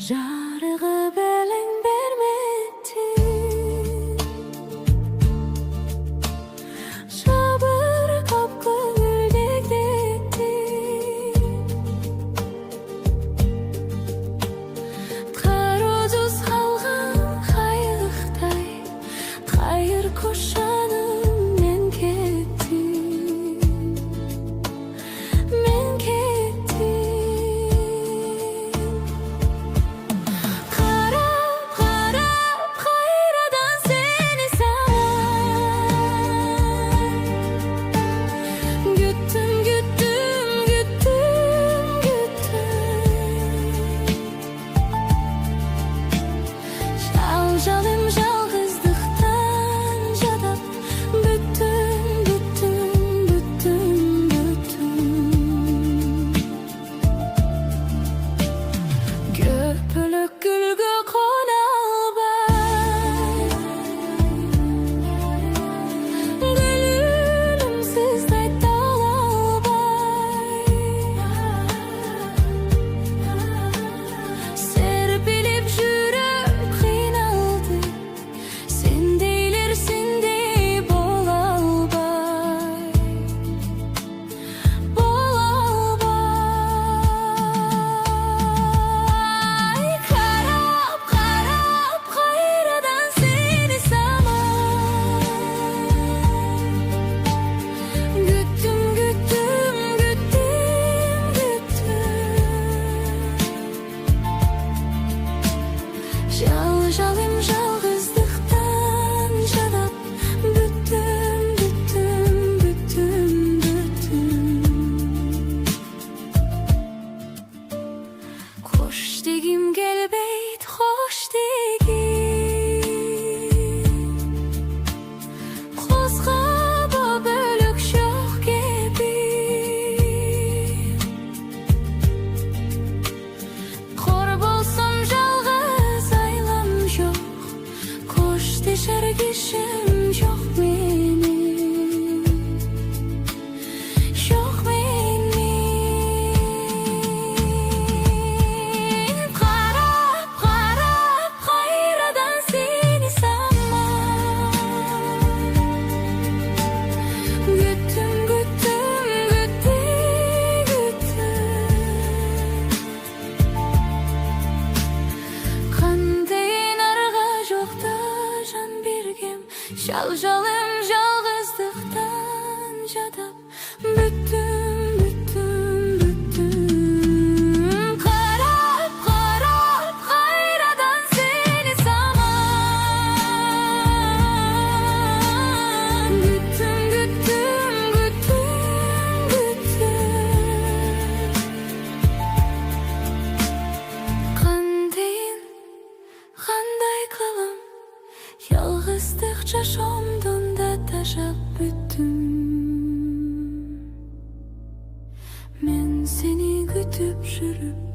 жарығы белең бермеді, жабырқап көңілдегі қаруды салған қайықтай қайыр қошанымен кетті. Жалым жалғыздықтан жадап, көпілік гүлге қона албай, гүлімсіз тайта албай, серпіліп жүрек қиналды, сендейлер сендей бола албай, қарап қайрадан сені самай, күттім, жалым жалғыздықтан жадап, қош дегім келбейді, қош дегім қозғаба бөлік жоқ кебім, қор болсам жалғыз айлам жоқ, қош дешер кешім жоқ менің, жоқ менің. Қарап қайрадан сені самай, күттім, қандайын арға жоқта жан бергем, жалым жалғыздықтан жадап, қарап қайрадан сені самай, қандай қылым, жалғыздық жашамдымда тажап бүттім, мен сені күтіп жүріп